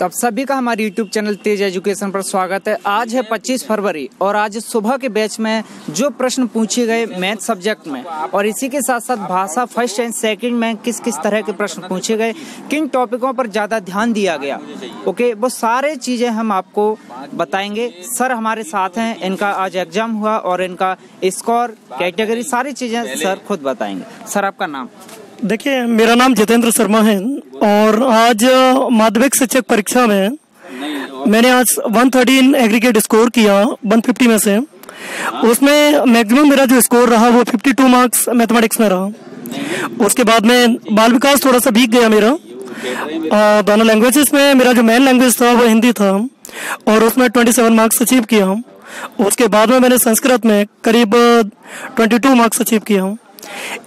तो आप सभी का हमारे YouTube चैनल तेज एजुकेशन पर स्वागत है। आज है 25 फरवरी और आज सुबह के बैच में जो प्रश्न पूछे गए मैथ सब्जेक्ट में और इसी के साथ साथ भाषा फर्स्ट एंड सेकंड में किस किस तरह के प्रश्न पूछे गए, किन टॉपिकों पर ज़्यादा ध्यान दिया गया, ओके, वो सारे चीज़ें हम आपको बताएंगे। सर हमारे साथ हैं, इनका आज एग्जाम हुआ और इनका स्कोर, कैटेगरी, सारी चीज़ें सर खुद बताएंगे। सर आपका नाम? देखिए, मेरा नाम जितेंद्र शर्मा है और आज माध्यमिक शिक्षक परीक्षा में मैंने आज 113 एग्रीगेट स्कोर किया 150 में से। उसमें मैक्सिमम मेरा जो स्कोर रहा वो 52 मार्क्स मैथमेटिक्स में रहा। उसके बाद में बाल विकास थोड़ा सा भीग गया मेरा। दोनों लैंग्वेजेस में मेरा जो मेन लैंग्वेज था वो हिंदी था और उसमें 27 मार्क्स अचीव किया। उसके बाद में मैंने संस्कृत में करीब 22 मार्क्स अचीव किया।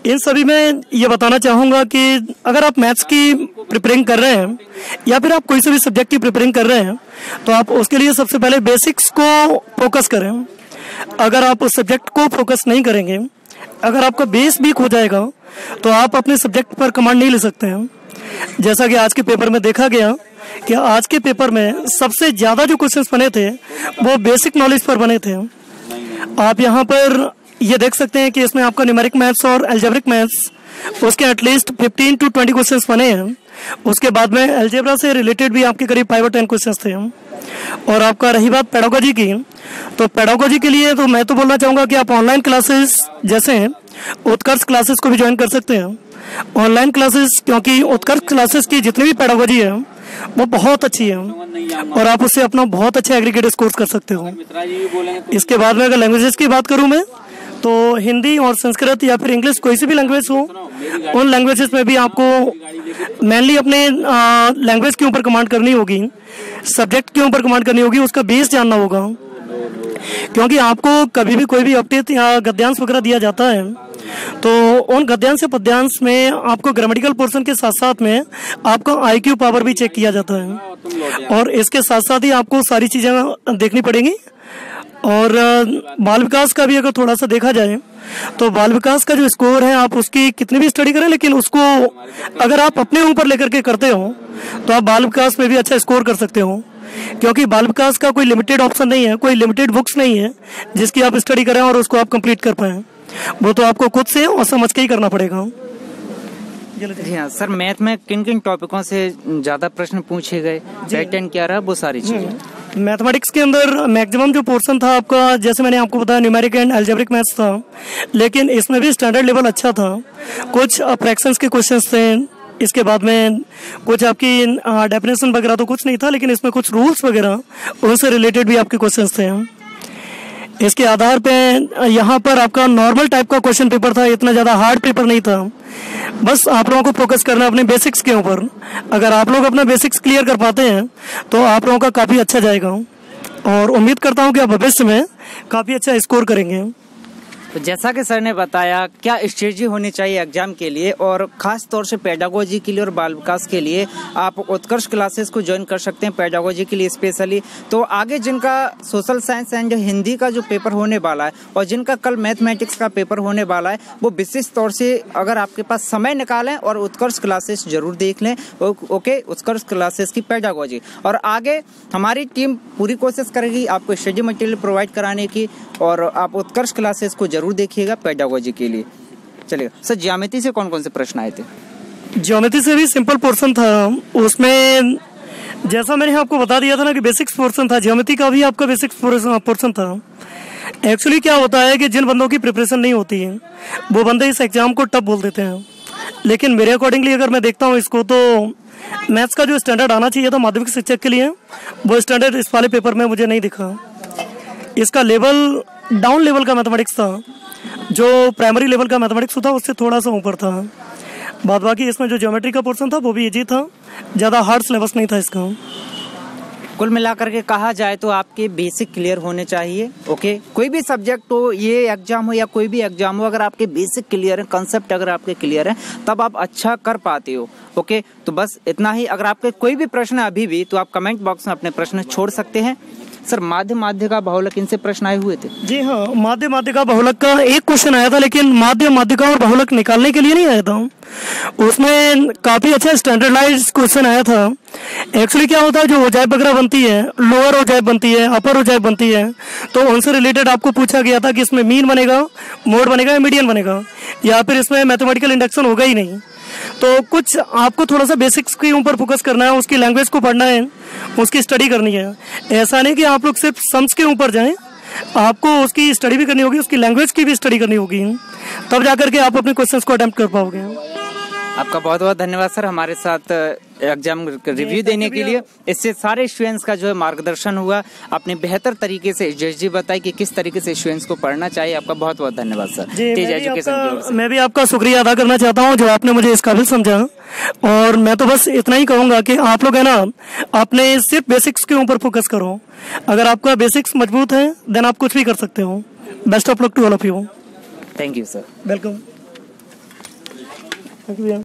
इन सभी में ये बताना चाहूँगा कि अगर आप मैथ्स की प्रिपरेटिंग कर रहे हैं या फिर आप कोई से भी सब्जेक्ट की प्रिपरेटिंग कर रहे हैं तो आप उसके लिए सबसे पहले बेसिक्स को फोकस करें। अगर आप उस सब्जेक्ट को फोकस नहीं करेंगे, अगर आपका बेस वीक हो जाएगा तो आप अपने सब्जेक्ट पर कमांड नहीं ले सकते हैं। जैसा कि आज के पेपर में देखा गया कि आज के पेपर में सबसे ज़्यादा जो क्वेश्चंस बने थे वो बेसिक नॉलेज पर बने थे। आप यहाँ पर ये देख सकते हैं कि इसमें आपका न्यूमेरिक मैथ्स और अलजेब्रिक मैथ्स उसके एटलीस्ट 15 to 20 क्वेश्चंस बने हैं। उसके बाद में अलजेब्रा से रिलेटेड भी आपके करीब 5 or 10 क्वेश्चंस थे। और आपका रही बात पेडागोजी की, तो पेडागोजी के लिए तो मैं तो बोलना चाहूँगा कि आप ऑनलाइन क्लासेस जैसे उत्कर्ष क्लासेस को भी ज्वाइन कर सकते हैं। ऑनलाइन क्लासेस, क्योंकि उत्कर्ष क्लासेस की जितनी भी पेडागोजी है वो बहुत अच्छी है और आप उससे अपना बहुत अच्छा एग्रीगेट स्कोर्स कर सकते हो। इसके बाद में अगर लैंग्वेजेस की बात करूँ मैं तो हिंदी और संस्कृत या फिर इंग्लिश कोई सी भी लैंग्वेज हो, उन लैंग्वेजेस में भी आपको मेनली अपने लैंग्वेज के ऊपर कमांड करनी होगी, सब्जेक्ट के ऊपर कमांड करनी होगी, उसका बेस जानना होगा। क्योंकि आपको कभी भी कोई भी अपडेट या गद्यांश वगैरह दिया जाता है तो उन गद्यांश या पद्यांश में आपको ग्रामेटिकल पोर्शन के साथ साथ में आपका IQ पावर भी चेक किया जाता है और इसके साथ साथ ही आपको सारी चीज़ें देखनी पड़ेंगी। और बाल विकास का भी अगर थोड़ा सा देखा जाए तो बाल विकास का जो स्कोर है आप उसकी कितनी भी स्टडी करें, लेकिन उसको अगर आप अपने ऊपर लेकर के करते हो तो आप बाल विकास में भी अच्छा स्कोर कर सकते हो। क्योंकि बाल विकास का कोई लिमिटेड ऑप्शन नहीं है, कोई लिमिटेड बुक्स नहीं है जिसकी आप स्टडी करें और उसको आप कंप्लीट कर पाएं। वो तो आपको खुद से और समझ के ही करना पड़ेगा। जी हाँ सर, मैथ में किन किन टॉपिकों से ज़्यादा प्रश्न पूछे गए, पैटर्न क्या रहा, वो सारी चीज़ें। मैथमेटिक्स के अंदर मैक्सिमम जो पोर्शन था आपका, जैसे मैंने आपको बताया, न्यूमेरिक एंड अलजेब्रिक मैथ्स था, लेकिन इसमें भी स्टैंडर्ड लेवल अच्छा था। कुछ फ्रैक्शंस के क्वेश्चंस थे, इसके बाद में कुछ आपकी डेफिनेशन वगैरह तो कुछ नहीं था, लेकिन इसमें कुछ रूल्स वगैरह उनसे रिलेटेड भी आपके क्वेश्चंस थे। इसके आधार पे यहाँ पर आपका नॉर्मल टाइप का क्वेश्चन पेपर था, इतना ज़्यादा हार्ड पेपर नहीं था। बस आप लोगों को फोकस करना अपने बेसिक्स के ऊपर। अगर आप लोग अपना बेसिक्स क्लियर कर पाते हैं तो आप लोगों का काफ़ी अच्छा जाएगा और उम्मीद करता हूँ कि आप भविष्य में काफ़ी अच्छा स्कोर करेंगे। तो जैसा कि सर ने बताया, क्या स्ट्रेटजी होनी चाहिए एग्जाम के लिए और ख़ास तौर से पेडागोजी के लिए और बाल विकास के लिए आप उत्कर्ष क्लासेस को ज्वाइन कर सकते हैं पेडागोजी के लिए स्पेशली। तो आगे जिनका सोशल साइंस एंड हिंदी का जो पेपर होने वाला है और जिनका कल मैथमेटिक्स का पेपर होने वाला है, वो विशेष तौर से अगर आपके पास समय निकालें और उत्कर्ष क्लासेस जरूर देख लें। ओके, उत्कर्ष क्लासेस की पेडागोजी। और आगे हमारी टीम पूरी कोशिश करेगी आपको स्टडी मटेरियल प्रोवाइड कराने की और आप उत्कर्ष क्लासेस को जरूर देखिएगा पेडागोजी के लिए। चलिए सर, ज्यामिति से कौन कौन से प्रश्न आए थे? ज्योमेट्री से भी सिंपल पोर्शन था, उसमें जैसा मैंने आपको बता दिया था ना कि बेसिक्स पोर्शन था, ज्योमेट्री का भी आपका बेसिक्स पोर्शन था। एक्चुअली क्या होता है कि जिन बंदों की प्रिपरेशन नहीं होती है वो बंदे इस एग्जाम को टफ बोल देते हैं, लेकिन मेरे अकॉर्डिंगली अगर मैं देखता हूँ इसको तो मैथ्स का जो स्टैंडर्ड आना चाहिए था माध्यमिक शिक्षक के लिए वो स्टैंडर्ड इस वाले पेपर में मुझे नहीं दिखा। इसका लेवल डाउन लेवल का मैथमेटिक्स था, जो प्राइमरी लेवल का मैथमेटिक्स था उससे थोड़ा सा ऊपर था। बाद बाकी इसमें जो ज्योमेट्री का पोर्शन था वो भी इजी था, ज़्यादा हार्ड सिलेबस नहीं था इसका। कुल मिलाकर के कहा जाए तो आपके बेसिक क्लियर होने चाहिए। ओके, कोई भी सब्जेक्ट हो, ये एग्जाम हो या कोई भी एग्जाम हो, अगर आपके बेसिक क्लियर है, कंसेप्ट अगर आपके क्लियर है, तब आप अच्छा कर पाते हो। ओके, तो बस इतना ही। अगर आपके कोई भी प्रश्न है अभी भी तो आप कमेंट बॉक्स में अपने प्रश्न छोड़ सकते हैं। सर, माध्यका बहुलक, इनसे प्रश्न आए हुए थे? जी हाँ, माध्यका बहुलक का एक क्वेश्चन आया था, लेकिन माध्यका और बहुलक निकालने के लिए नहीं आया था। उसमें काफ़ी अच्छा स्टैंडर्डाइज क्वेश्चन आया था एक्चुअली क्या होता है, जो ओजाइब वगैरह बनती है, लोअर ओजाइब बनती है, अपर ओजाइब बनती है, तो उनसे रिलेटेड आपको पूछा गया था कि इसमें मीन बनेगा, मोड बनेगा या मीडियन बनेगा, या फिर इसमें मैथमेटिकल इंडक्शन होगा ही नहीं। तो कुछ आपको थोड़ा सा बेसिक्स के ऊपर फोकस करना है, उसकी लैंग्वेज को पढ़ना है, उसकी स्टडी करनी है। ऐसा नहीं कि आप लोग सिर्फ सम्स के ऊपर जाएं, आपको उसकी स्टडी भी करनी होगी, उसकी लैंग्वेज की भी स्टडी करनी होगी, तब जाकर के आप अपने क्वेश्चंस को अटेम्प्ट कर पाओगे। आपका बहुत बहुत धन्यवाद सर हमारे साथ एग्जाम रिव्यू देने के लिए। इससे सारे स्टूडेंट्स का जो है मार्गदर्शन हुआ, आपने बेहतर तरीके से जी बताई कि किस तरीके से स्टूडेंट्स को पढ़ना चाहिए। आपका बहुत बहुत धन्यवाद सर तेज एजुकेशन की ओर से। मैं भी आपका शुक्रिया अदा करना चाहता हूं जो आपने मुझे इस काबिल समझा, और मैं तो बस इतना ही कहूंगा कि आप लोग है ना अपने सिर्फ बेसिक्स के ऊपर फोकस करो। अगर आपका बेसिक्स मजबूत है देन आप कुछ भी कर सकते हो। Best of luck to all of you. Thank you sir. Welcome. Thank you.